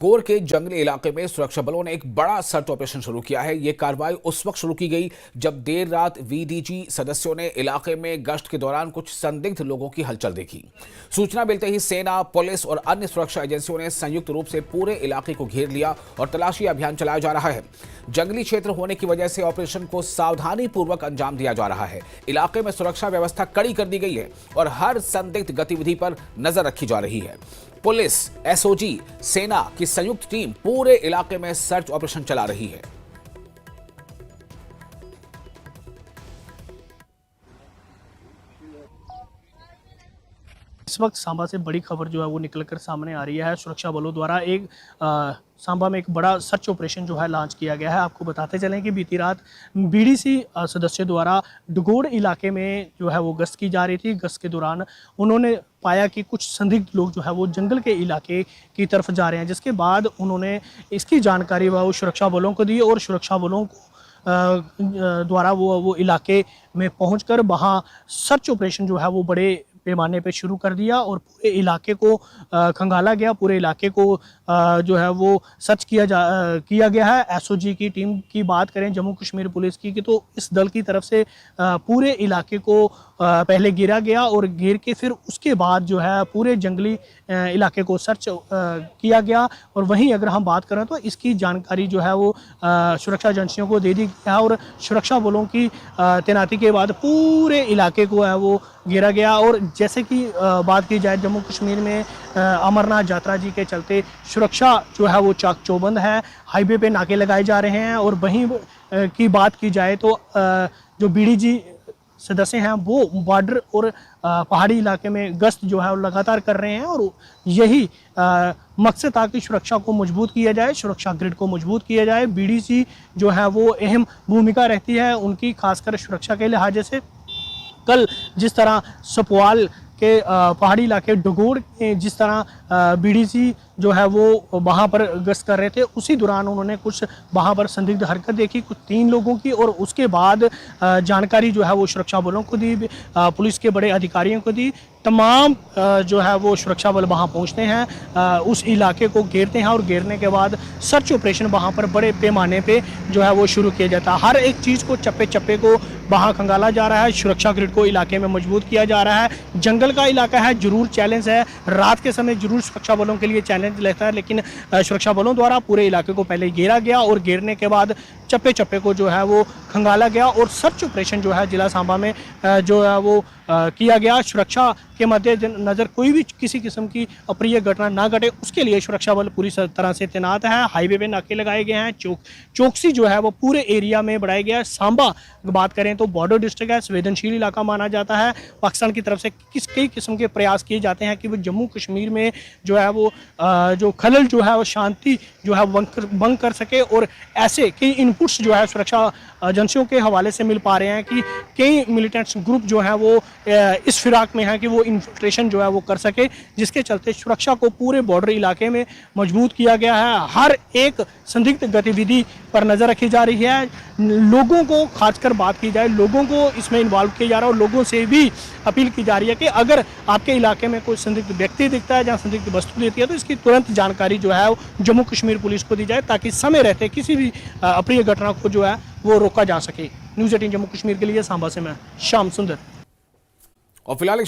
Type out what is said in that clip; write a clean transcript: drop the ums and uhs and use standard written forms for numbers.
Core के जंगली इलाके में सुरक्षा बलों ने एक बड़ा सर्च ऑपरेशन शुरू किया है। ये कार्रवाई उस वक्त शुरू की गई जब देर रात वीडीजी सदस्यों ने इलाके में गश्त के दौरान कुछ संदिग्ध लोगों की हलचल देखी। सूचना मिलते ही सेना, पुलिस और अन्य सुरक्षा एजेंसियों ने संयुक्त रूप से पूरे इलाके को घेर लिया और तलाशी अभियान चलाया जा रहा है। जंगली क्षेत्र होने की वजह से ऑपरेशन को सावधानी पूर्वक अंजाम दिया जा रहा है। इलाके में सुरक्षा व्यवस्था कड़ी कर दी गई है और हर संदिग्ध गतिविधि पर नजर रखी जा रही है। पुलिस, एसओजी, सेना की संयुक्त टीम पूरे इलाके में सर्च ऑपरेशन चला रही है। इस वक्त सांबा से बड़ी खबर जो है वो निकलकर सामने आ रही है। सुरक्षा बलों द्वारा एक सांबा में एक बड़ा सर्च ऑपरेशन जो है लॉन्च किया गया है। आपको बताते चलें कि बीती रात बीडीसी सदस्यों द्वारा डगोड़ इलाके में जो है वो गश्त की जा रही थी। गश्त के दौरान उन्होंने पाया कि कुछ संदिग्ध लोग जो है वो जंगल के इलाके की तरफ जा रहे हैं, जिसके बाद उन्होंने इसकी जानकारी वो सुरक्षा बलों को दी और सुरक्षा बलों को द्वारा वो इलाके में पहुंचकर वहाँ सर्च ऑपरेशन जो है वो बड़े पैमाने पे शुरू कर दिया और पूरे इलाके को खंगाला गया। पूरे इलाके को जो है वो सर्च किया गया है। एसओजी की टीम की बात करें, जम्मू कश्मीर पुलिस की तो इस दल की तरफ से पूरे इलाके को पहले घेरा गया और घेर के फिर उसके बाद जो है पूरे जंगली इलाके को सर्च किया गया। और वहीं अगर हम बात करें तो इसकी जानकारी जो है वो सुरक्षा एजेंसियों को दे दी गया और सुरक्षा बलों की तैनाती के बाद पूरे इलाके को है वो घेरा गया। और जैसे कि बात की जाए, जम्मू कश्मीर में अमरनाथ यात्रा जी के चलते सुरक्षा जो है वो चाक चौबंद है। हाईवे पे नाके लगाए जा रहे हैं और वहीं की बात की जाए तो जो बीडीजी सदस्य हैं वो बॉर्डर और पहाड़ी इलाके में गश्त जो है वो लगातार कर रहे हैं और यही मकसद था कि सुरक्षा को मजबूत किया जाए, सुरक्षा ग्रिड को मजबूत किया जाए। बीडीसी जो है वो अहम भूमिका रहती है उनकी, खासकर सुरक्षा के लिहाज से। कल जिस तरह सपवाल के पहाड़ी इलाके डगोड़ के जिस तरह बीडीसी जो है वो वहाँ पर गश्त कर रहे थे, उसी दौरान उन्होंने कुछ वहाँ पर संदिग्ध हरकत देखी कुछ 3 लोगों की और उसके बाद जानकारी जो है वो सुरक्षा बलों को दी, पुलिस के बड़े अधिकारियों को दी। तमाम जो है वो सुरक्षा बल वहाँ पहुँचते हैं, उस इलाके को घेरते हैं और घेरने के बाद सर्च ऑपरेशन वहाँ पर बड़े पैमाने पे जो है वो शुरू किया जाता है। हर एक चीज़ को चप्पे चप्पे को वहाँ खंगाला जा रहा है। सुरक्षा ग्रिड को इलाके में मजबूत किया जा रहा है। जंगल का इलाका है, जरूर चैलेंज है, रात के समय जरूर सुरक्षा बलों के लिए चैलेंज रहता है, लेकिन सुरक्षा बलों द्वारा पूरे इलाके को पहले घेरा गया और घेरने के बाद चप्पे चप्पे को जो है वो खंगाला गया और सर्च ऑपरेशन जो है जिला सांबा में जो है वो किया गया। सुरक्षा के मद्देनजर कोई भी किसी किस्म की अप्रिय घटना ना घटे उसके लिए सुरक्षा बल पूरी तरह से तैनात है। हाईवे पे नाके लगाए गए हैं, चौकसी जो है वो पूरे एरिया में बढ़ाई गया है। सांबा बात करें तो बॉर्डर डिस्ट्रिक्ट है, संवेदनशील इलाका माना जाता है। पाकिस्तान की तरफ से कई किस्म के प्रयास किए जाते हैं कि वो जम्मू कश्मीर में जो है वो जो खलल जो है वो शांति जो है भंग कर सके और ऐसे कई इनपुट्स जो है सुरक्षा एजेंसियों के हवाले से मिल पा रहे हैं कि कई मिलिटेंट्स ग्रुप जो हैं वो इस फिराक में है कि वो इन्फिल्ट्रेशन जो है वो कर सके, जिसके चलते सुरक्षा को पूरे बॉर्डर इलाके में मजबूत किया गया है। हर एक संदिग्ध गतिविधि पर नज़र रखी जा रही है। लोगों को, खासकर बात की जाए, लोगों को इसमें इन्वॉल्व किया जा रहा है और लोगों से भी अपील की जा रही है कि अगर आपके इलाके में कोई संदिग्ध व्यक्ति दिखता है, जहाँ संदिग्ध वस्तु दिखती है, तो इसकी तुरंत जानकारी जो है जम्मू कश्मीर पुलिस को दी जाए ताकि समय रहते किसी भी अप्रिय घटना को जो है वो रोका जा सके। न्यूज़ 18 जम्मू कश्मीर के लिए सांबा से मैं श्याम सुंदर। और फिलहाल